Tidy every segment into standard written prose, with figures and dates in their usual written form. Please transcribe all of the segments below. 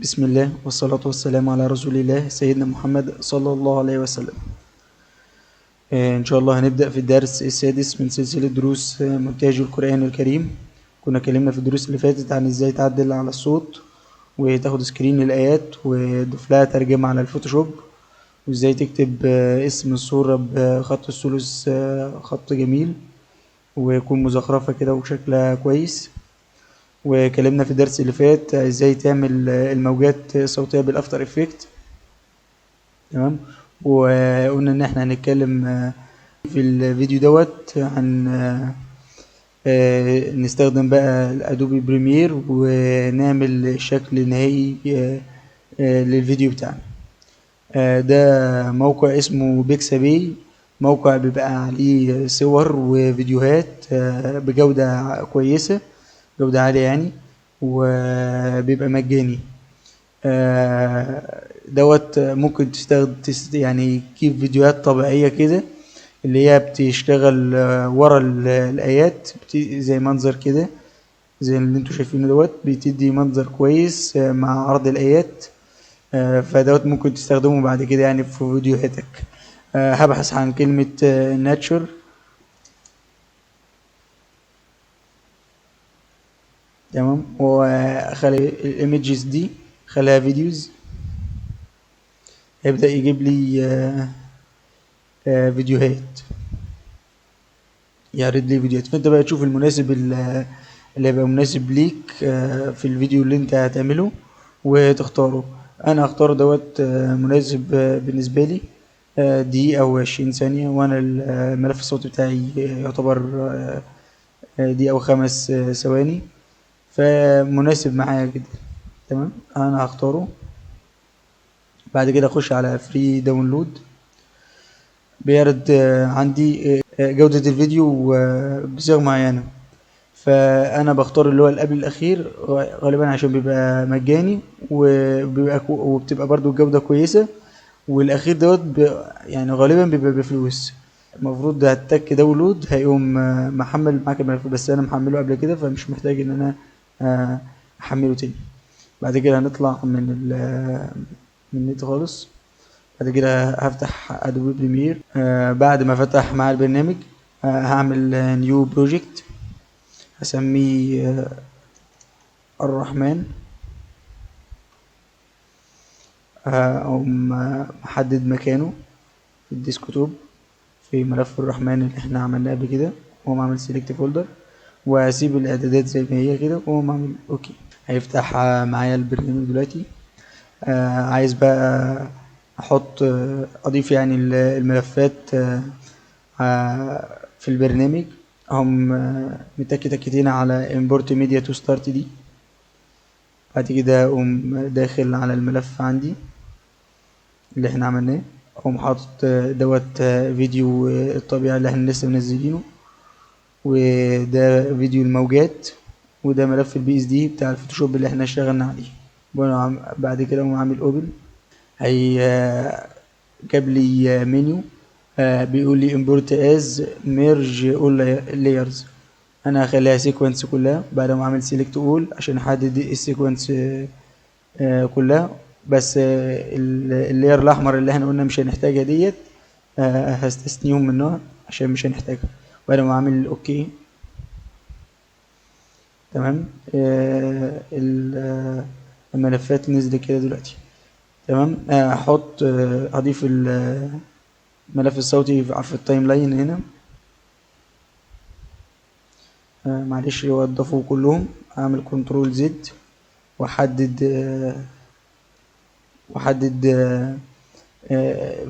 بسم الله والصلاة والسلام على رسول الله سيدنا محمد صلى الله عليه وسلم. إن شاء الله هنبدأ في الدرس السادس من سلسلة دروس مونتاج القرآن الكريم. كنا اتكلمنا في الدروس اللي فاتت عن ازاي تعدل على الصوت وتاخد سكرين للآيات وتضيف لها ترجمة على الفوتوشوب، وازاي تكتب اسم الصورة بخط الثلث، خط جميل ويكون مزخرفة كده وشكلها كويس. وكلمنا في الدرس اللي فات ازاي تعمل الموجات الصوتية بالافتر افكت. تمام. وقلنا ان احنا هنتكلم في الفيديو دوت عن نستخدم بقى الادوبي بريمير ونعمل شكل نهائي للفيديو بتاعنا. ده موقع اسمه بيكسابي، موقع بيبقى عليه صور وفيديوهات بجودة كويسة، جودة عالية يعني، وبيبقى مجاني. دوت ممكن تستخدم يعني تجيب فيديوهات طبيعية كده اللي هي بتشتغل ورا الآيات، زي منظر كده زي اللي انتوا شايفينه دوت، بتدي منظر كويس مع عرض الآيات. فدوت ممكن تستخدمه بعد كده يعني في فيديوهاتك. هبحث عن كلمة ناتشر. تمام. وخلي الايمجز دي خليها فيديوز، هيبدأ يجيب لي فيديوهات، يعرض لي فيديوهات. فانت بقى تشوف المناسب اللي هيبقى مناسب ليك في الفيديو اللي انت هتعمله وتختاره. انا هختار دوت مناسب بالنسبة لي، دقيقة او 20 ثانية، وانا الملف الصوتي بتاعي يعتبر دقيقة او 5 ثواني، فمناسب معايا جدا. تمام. انا هختاره. بعد كده اخش على فري داونلود، بيعرض عندي جودة الفيديو بصيغة معينة، فأنا بختار اللي هو اللي قبل الأخير غالبا عشان بيبقى مجاني وبتبقى برضو الجودة كويسة، والأخير دوت يعني غالبا بيبقى بفلوس. المفروض ده هتك داونلود هيقوم محمل معاك الملف، بس أنا محمله قبل كده فمش محتاج إن أنا أحمله تاني. بعد كده هنطلع من النت خالص. بعد كده هفتح ادوبي بريمير. بعد ما فتح مع البرنامج هعمل نيو بروجكت، هسميه الرحمن. هقوم محدد مكانه في الديسكتوب في ملف الرحمن اللي احنا عملناه قبل كده، واقوم اعمل سيلكت فولدر واسيب الاعدادات زي ما هي كده واقوم اعمل اوكي. هيفتح معايا البرنامج دلوقتي. عايز بقى احط اضيف يعني الملفات في البرنامج. هم متك تكتين على import media to start دي. بعد كده اقوم داخل على الملف عندي اللي احنا عملناه، اقوم حاطط دوت فيديو الطبيعة اللي احنا لسه منزلينه، وده فيديو الموجات، وده ملف البي اس دي بتاع الفوتوشوب اللي احنا اشتغلنا عليه. بعد كده اقوم عامل اوبن. هي جاب لي منيو بيقول لي import as merge all layers. انا هخليها سيكونس كلها بعد ما اعمل سيلكت اول عشان احدد السيكونس كلها، بس اللاير الاحمر اللي احنا قلنا مش هنحتاجها ديت هستثنيهم منها عشان مش هنحتاجها. بعد ما اعمل اوكي. تمام. الملفات نزلت كده دلوقتي. تمام. احط اضيف الملف الصوتي في التايم لاين هنا. معلش يوضفوا كلهم. اعمل كنترول زد واحدد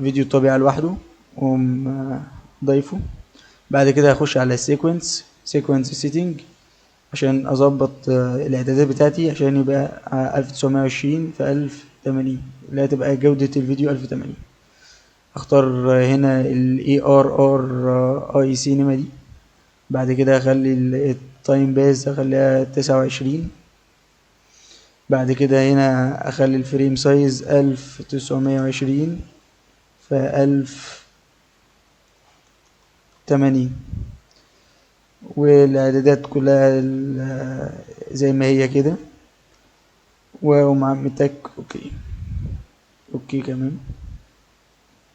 فيديو طبيعة لوحده واقوم ضيفه. بعد كده هخش على سيكونس سيتنج عشان اظبط الاعدادات بتاعتي عشان يبقى 1920 في 1080 اللي هتبقى جودة الفيديو 1080. اختار هنا ال ARR اي سينما دي. بعد كده اخلي التايم باز اخليها 29. بعد كده هنا اخلي الفريم سايز 1920 في 1080، والاعدادات كلها زي ما هي كده. ومع متك اوكي. اوكي كمان.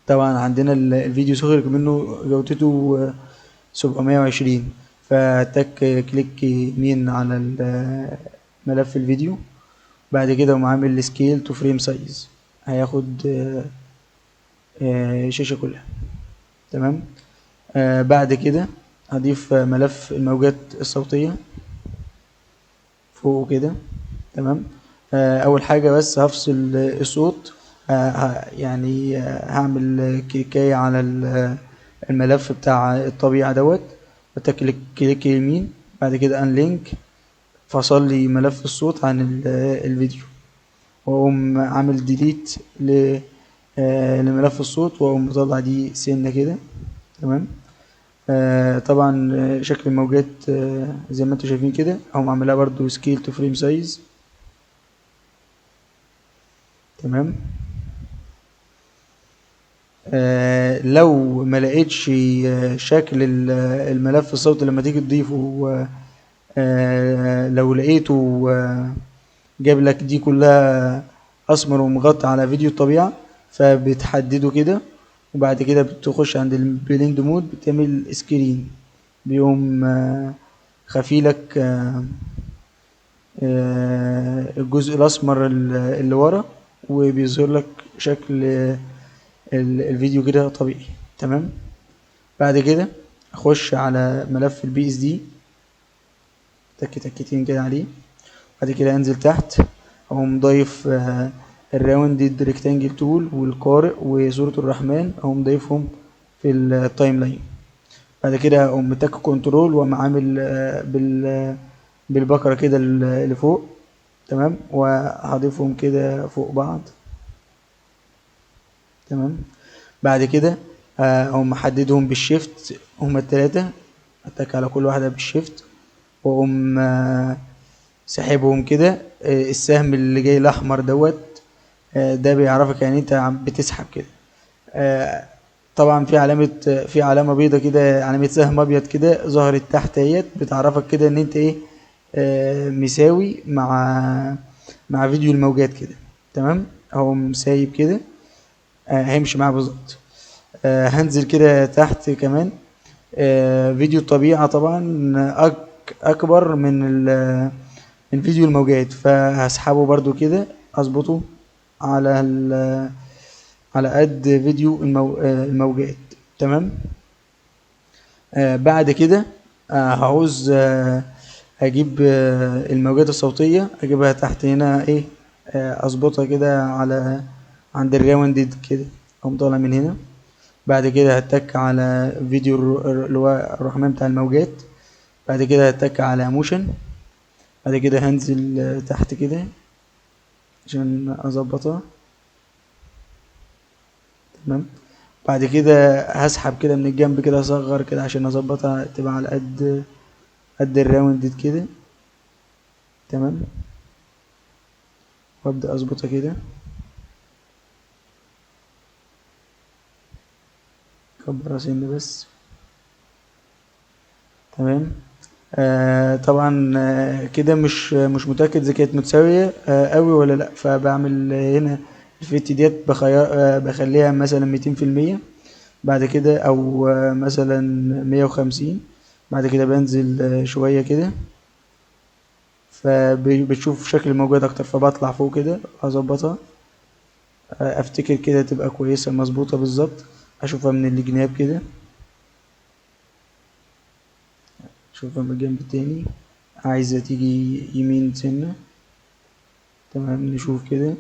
طبعا عندنا الفيديو صغر منه جودته 720، فتك كليك يمين على ملف الفيديو. بعد كده اقوم عامل سكيل تو فريم سايز، هياخد الشاشة كلها. تمام. بعد كده هضيف ملف الموجات الصوتية فوق كده. تمام. اول حاجة بس هفصل الصوت. يعني هعمل كليكاية على الملف بتاع الطبيعة دوت، بتكليك كليك يمين. بعد كده انلينك، فصل لي ملف الصوت عن الفيديو، واقوم عامل ديليت لملف الصوت، واقوم مطلع دي سنة كده. تمام. طبعا شكل الموجات زي ما انتم شايفين كده، اقوم عاملها برضو سكيل تو فريم سايز. تمام. لو ما لقيتش شكل الملف الصوتي لما تيجي تضيفه، لو لقيته جاب لك دي كلها اسمر ومغطى على فيديو الطبيعة، فبتحدده كده. وبعد كده بتخش عند البليند مود، بتعمل سكرين، بيقوم خفيلك الجزء الاسمر اللي ورا، وبيظهر لك شكل الفيديو كده طبيعي. تمام. بعد كده اخش على ملف البي اس دي، تكتين كده عليه. بعد كده انزل تحت، اقوم ضايف الراوندد ريكتانجل تول والقارئ وصورة الرحمن، اقوم ضايفهم في التايم لاين. بعد كده اقوم متك كنترول، واقوم عامل بالبكرة كده اللي فوق. تمام. وهضيفهم كده فوق بعض. تمام. بعد كده اقوم محددهم بالشيفت، هما التلاتة، اتك على كل واحدة بالشيفت، واقوم سحبهم كده. السهم اللي جاي الاحمر دوت، ده بيعرفك يعني انت بتسحب كده. آه، طبعا في علامة بيضة كده، علامة سهم ابيض كده ظهرت تحت اهيت، بتعرفك كده ان انت ايه، مساوي مع فيديو الموجات كده. تمام. اهو سايب كده، هيمشي معاه بالظبط. هنزل كده تحت كمان. فيديو الطبيعة طبعا اكبر من فيديو الموجات، فهسحبه برضو كده، اظبطه على على قد فيديو الموجات. تمام. بعد كده هعوز اجيب الموجات الصوتية، اجيبها تحت هنا ايه، اظبطها كده على عند الراوند كده، اقوم طالع من هنا. بعد كده هتك على فيديو اللي هو الرحمن بتاع الموجات. بعد كده هتك على موشن. بعد كده هنزل تحت كده عشان اظبطها. تمام. بعد كده هسحب كده من الجنب كده، اصغر كده عشان اظبطها تبقى على قد الراوند دي كده. تمام. وابدا اظبطها كده، اكبرها سن بس. تمام. طبعا كده مش متاكد اذا كانت متساويه قوي ولا لا، فبعمل هنا الفيت ديت بخليها مثلا 200%. بعد كده او مثلا 150. بعد كده بنزل شويه كده، فبتشوف شكل الموجات اكتر، فبطلع فوق كده اظبطها. افتكر كده تبقى كويسه مظبوطه بالظبط. اشوفها من الجناب كده، اشوفها من الجنب التاني، عايزه تيجي يمين سنه. تمام. نشوف كده،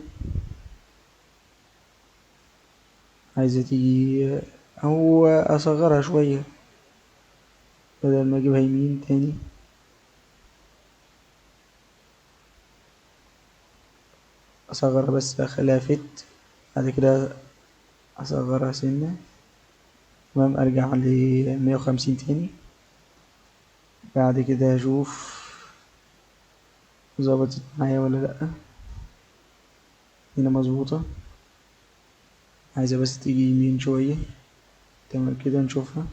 عايزه تيجي او اصغرها شويه بدل ما اجيبها يمين تاني. اصغرها بس اخليها فت. بعد كده اصغرها سنه. تمام. ارجع ل 150 تاني. بعد كده اشوف ظبطت معايا ولا لأ. هنا مظبوطة، عايزة بس تيجي يمين شوية. تمام كده نشوفها.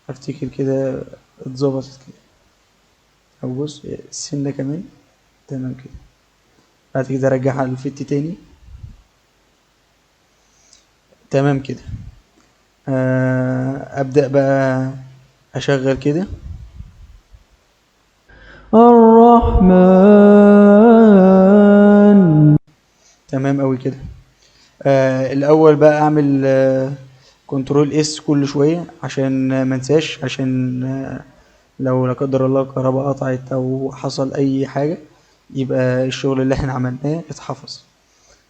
افتكر كده اتظبطت كده. او بص سنة كمان. تمام كده. بعد كده ارجعها للفت تاني. تمام كده. ابدأ بقى اشغل كده. الرحمن. تمام قوي كده. الاول بقى اعمل كنترول اس كل شوية عشان ما انساش، عشان لو لا قدر الله الكهرباء قطعت او حصل اي حاجة يبقى الشغل اللي احنا عملناه اتحفظ.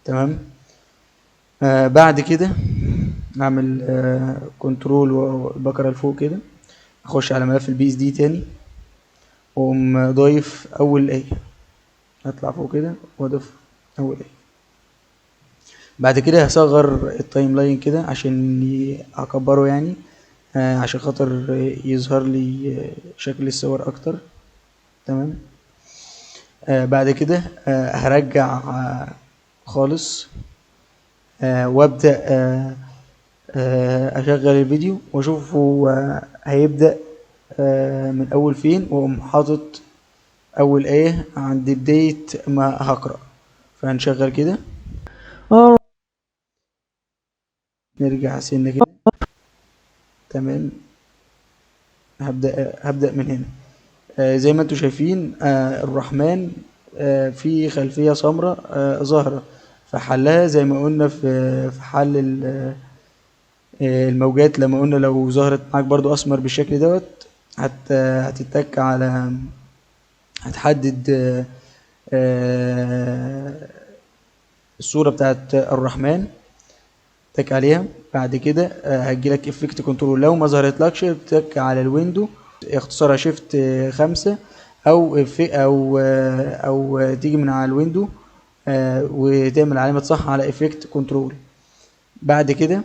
تمام. بعد كده اعمل كنترول والبكرة لفوق كده، اخش على ملف البي اس دي تاني، واقوم ضايف اول ايه، هطلع فوق كده واضيف اول ايه. بعد كده هصغر التايم لاين كده عشان اكبره يعني، عشان خاطر يظهر لي شكل الصور اكتر. تمام. بعد كده هرجع خالص، وابدأ اشغل الفيديو واشوف هو هيبدأ من اول فين، واقوم حاطط اول ايه عند بداية ما هقرأ. فهنشغل كده، نرجع سنة كده. تمام. هبدأ من هنا. زي ما انتم شايفين الرحمن في خلفية سمراء ظاهرة، فحلها زي ما قلنا في حل الموجات، لما قلنا لو ظهرت معاك برضو اسمر بالشكل دوت هتتك على، هتحدد الصورة بتاعت الرحمن، تك عليها. بعد كده هتجيلك افكت كنترول، لو ما ظهرتلكش تك على الويندو اختصارها شيفت 5، او او تيجي من على الويندو وتعمل علامة صح على افكت كنترول. بعد كده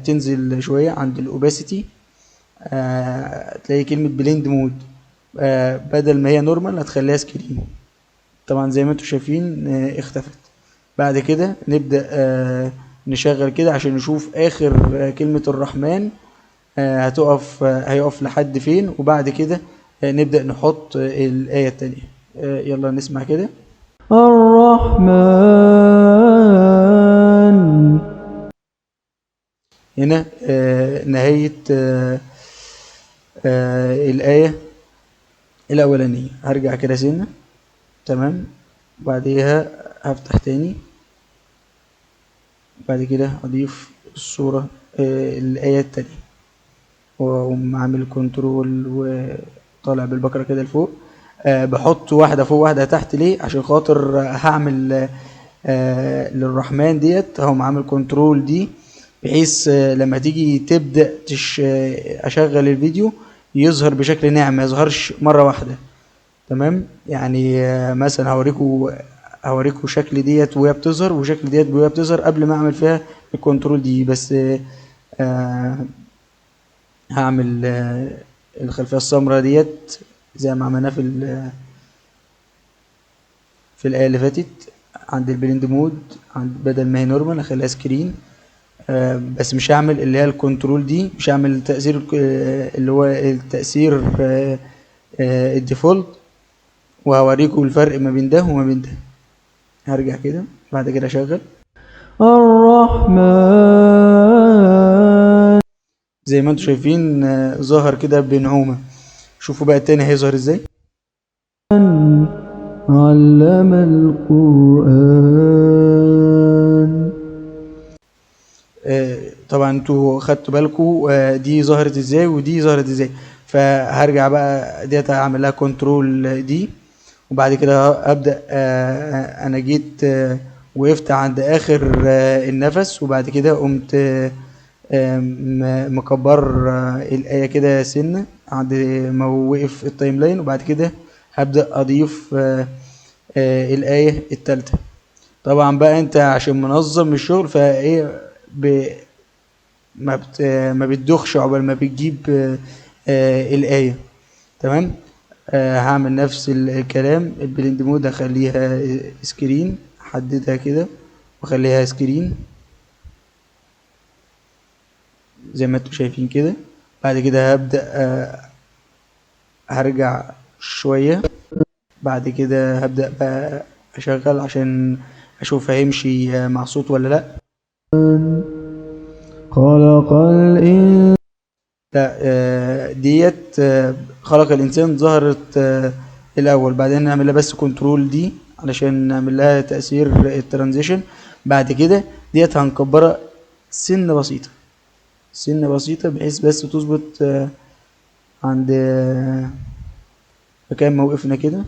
تنزل شوية عند الاوباسيتي، تلاقي كلمة بليند مود، بدل ما هي نورمال هتخليها سكرين. طبعا زي ما انتم شايفين اختفت. بعد كده نبدأ نشغل كده عشان نشوف اخر كلمة الرحمن هتقف، هيقف لحد فين، وبعد كده نبدأ نحط الآية التانية. يلا نسمع كده. الرحمن. هنا نهاية الآية الأولانية. هرجع كده سنة. تمام. بعديها هفتح تاني. بعد كده أضيف الصورة الآية التانية، وأقوم عامل كنترول وطالع بالبكرة كده لفوق. بحط واحدة فوق واحدة تحت، ليه؟ عشان خاطر هعمل للرحمن ديت، هقوم عامل كنترول دي بحيث لما تيجي تبدأ أشغل الفيديو يظهر بشكل ناعم، ما يظهرش مرة واحدة. تمام. يعني مثلا هوريكم شكل ديت وهي بتظهر وشكل ديت وهي بتظهر قبل ما اعمل فيها الكنترول دي. بس آه هعمل الخلفية السمراء ديت زي ما عملناه في الآية اللي فاتت عند البليند مود، عند بدل ما هي نورمال اخليها سكرين. بس مش هعمل اللي هي الكنترول دي، مش هعمل تأثير اللي هو التأثير الديفولت، وهوريكم الفرق ما بين ده وما بين ده. هرجع كده بعد كده اشغل الرحمن. زي ما انتم شايفين ظهر كده بنعومة. شوفوا بقى التاني هيظهر ازاي. علم القرآن. طبعا انتوا خدتوا بالكم دي ظهرت ازاي ودي ظهرت ازاي. فهرجع بقى ديت اعمل لها كنترول دي، وبعد كده ابدا انا جيت وقفت عند اخر النفس، وبعد كده قمت مكبر الايه كده سنه عند ما وقف التايم لاين، وبعد كده هبدا اضيف الايه الثالثه. طبعا بقى انت عشان منظم الشغل فايه ما بتدخش عقبال ما بتجيب الايه. تمام. هعمل نفس الكلام. البلند مود هخليها سكرين، احددها كده واخليها سكرين زي ما انتم شايفين كده. بعد كده هبدأ هرجع شوية. بعد كده هبدأ بقى أشغل عشان أشوف هيمشي مع صوت ولا لأ. خلق الإنسان. لا، ديت خلق الإنسان ظهرت الأول، بعدين نعمل لها بس كنترول دي علشان نعمل لها تأثير الترانزيشن. بعد كده ديت هنكبرها سنة بسيطة، سنة بسيطة، بحيث بس تظبط عند مكان ما وقفنا كده.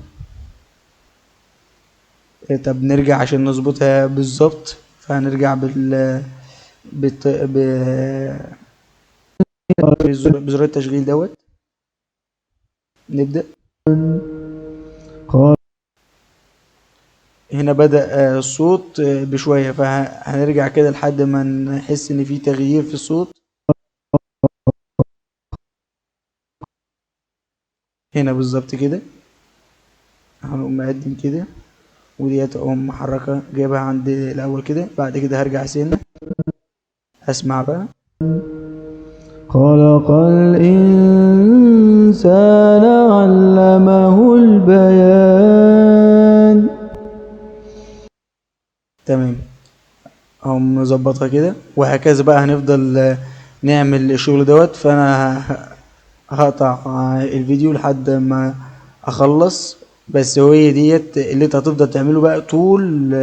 طب نرجع عشان نظبطها بالظبط، فهنرجع بت... ب... بزرار التشغيل دوت. نبدأ. هنا بدأ الصوت بشوية، فهنرجع كده لحد ما نحس ان في تغيير في الصوت. هنا بالظبط كده هنقوم مقدم كده، وديت اقوم محركة جايبها عند الاول كده. بعد كده هرجع سنة، هسمع بقى. خلق الإنسان علمه البيان. تمام، هم مظبطها كده، وهكذا بقى هنفضل نعمل الشغل دوت. فانا هقطع الفيديو لحد ما اخلص، بس هي ديت اللي انت هتفضل تعمله بقى طول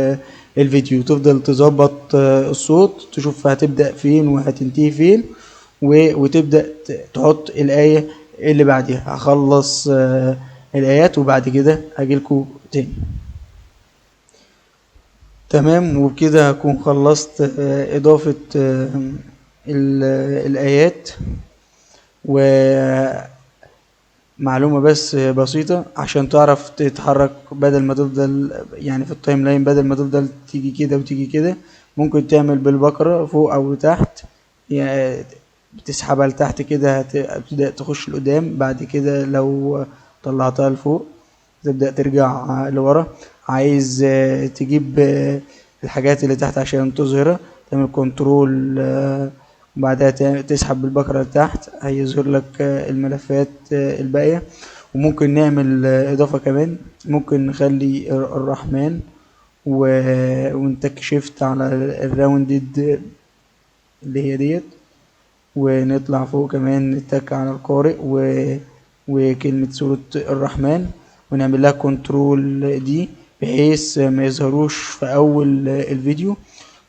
الفيديو. تفضل تظبط الصوت، تشوف هتبدأ فين وهتنتهي فين، وتبدأ تحط الآية اللي بعدها. هخلص الآيات وبعد كده هجيلكوا تاني. تمام، وبكده هكون خلصت إضافة الآيات. ومعلومة بس بسيطة عشان تعرف تتحرك، بدل ما تفضل يعني في التايم لاين، بدل ما تفضل تيجي كده وتيجي كده، ممكن تعمل بالبقرة فوق أو تحت. يعني بتسحبها لتحت كده هتبدأ تخش لقدام، بعد كده لو طلعتها لفوق تبدأ ترجع لورا. عايز تجيب الحاجات اللي تحت عشان تظهرها، تعمل كنترول وبعدها تسحب بالبكرة لتحت، هيظهر لك الملفات الباقية. وممكن نعمل إضافة كمان، ممكن نخلي الرحمن ونتك شيفت على الراوندد اللي هي ديت، ونطلع فوق كمان نتك على القارئ وكلمة سورة الرحمن، ونعمل لها كنترول دي بحيث ما يظهروش في أول الفيديو،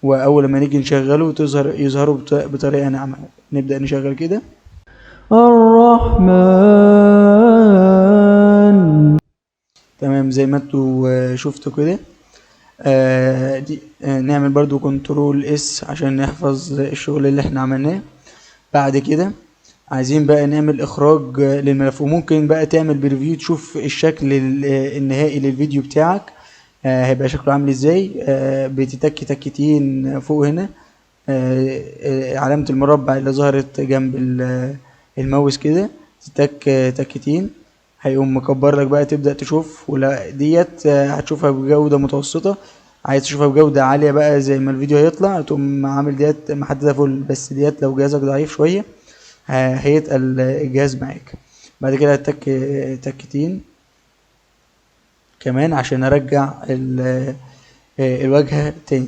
وأول ما نيجي نشغله يظهروا بطريقة ناعمة. نبدأ نشغل كده. الرحمن. تمام زي ما انتوا شفتوا كده. دي نعمل برضو كنترول اس عشان نحفظ الشغل اللي احنا عملناه. بعد كده عايزين بقى نعمل اخراج للملف، وممكن بقى تعمل بريفيو تشوف الشكل النهائي للفيديو بتاعك هيبقى شكله عامل ازاي. بتتك تكتين فوق هنا، علامة المربع اللي ظهرت جنب الماوس كده، تتك تكتين هيقوم مكبر لك بقى. تبدأ تشوف، ولا ديت هتشوفها بجودة متوسطة. عايز تشوفها بجودة عالية بقى زي ما الفيديو هيطلع، تقوم عامل ديت محددة فل. بس ديت لو جهازك ضعيف شوية هيتقل الجهاز معاك. بعد كده هتك تكتين كمان عشان ارجع الواجهة تاني.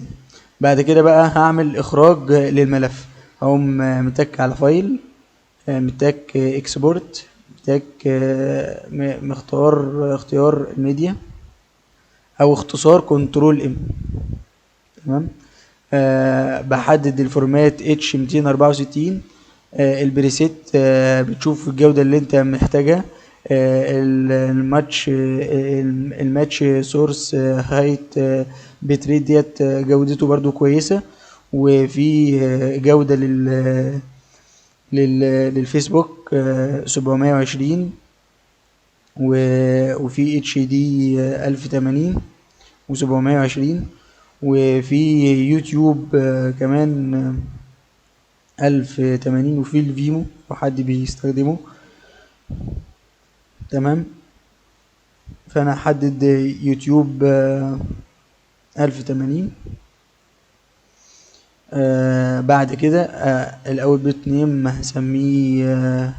بعد كده بقى هعمل اخراج للملف، هقوم متك على فايل، متك اكسبورت، متك مختار اختيار الميديا او اختصار كنترول ام. تمام. بحدد الفورمات اتش 264. البريسيت بتشوف الجودة اللي انت محتاجها. الماتش سورس هايت بتريد ديت جودته برضو كويسة. وفي جودة للفيسبوك 720، وفي اتش دي 1080 و720، وفي يوتيوب كمان 1080، وفي الفيمو لو حد بيستخدمه. تمام، فانا هحدد يوتيوب 1080. بعد كده الاوتبوت نيم هسميه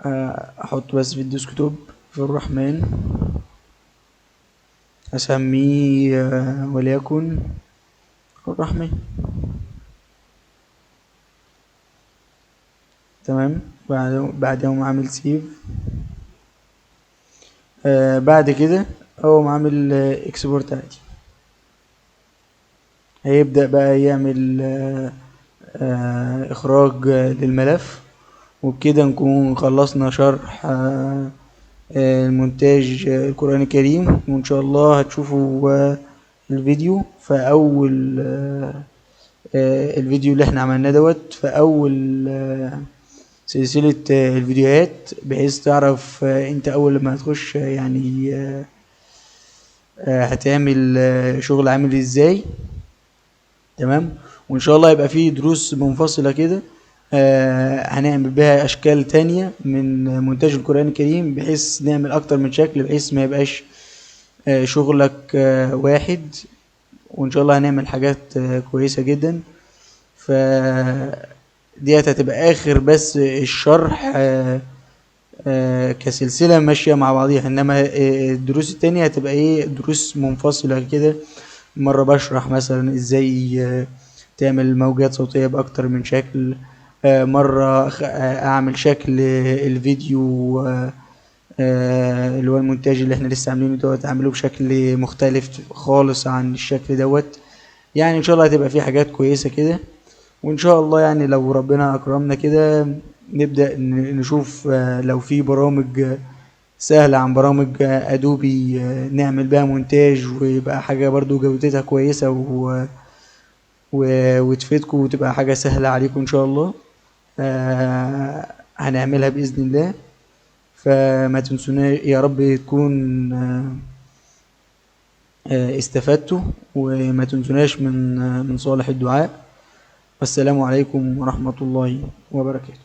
احط بس في الديسكتوب في الرحمن، اسميه وليكن الرحمن. تمام. بعد يوم عامل سيف. بعد كده اقوم عامل اكسبورت عادي. هيبدأ بقى يعمل اخراج للملف، وبكده نكون خلصنا شرح المونتاج القرآن الكريم. وإن شاء الله هتشوفوا الفيديو في أول الفيديو اللي احنا عملناه دوت في أول سلسلة الفيديوهات، بحيث تعرف انت أول ما هتخش يعني هتعمل شغل عامل ازاي. تمام. وإن شاء الله يبقى فيه دروس منفصلة كده هنعمل بها أشكال تانية من مونتاج القرآن الكريم، بحيث نعمل أكتر من شكل، بحيث ما يبقاش شغلك واحد. وإن شاء الله هنعمل حاجات كويسة جدا. ديت هتبقى آخر بس الشرح كسلسلة ماشية مع بعضيها، إنما الدروس التانية هتبقى إيه، دروس منفصلة كده. مرة بشرح مثلا إزاي تعمل موجات صوتية بأكتر من شكل، مرة أعمل شكل الفيديو اللي هو المونتاج اللي احنا لسه عاملينه دوت، أعمله بشكل مختلف خالص عن الشكل دوت. يعني إن شاء الله هتبقى فيه حاجات كويسة كده. وإن شاء الله يعني لو ربنا أكرمنا كده نبدأ نشوف لو في برامج سهلة عن برامج أدوبي نعمل بها مونتاج، ويبقى حاجة برضو جودتها كويسة وتفيدكم، وتبقى حاجة سهلة عليكم إن شاء الله. هنعملها بإذن الله. فما تنسونا يا رب تكون استفدتوا، وما تنسوناش من صالح الدعاء. والسلام عليكم ورحمة الله وبركاته.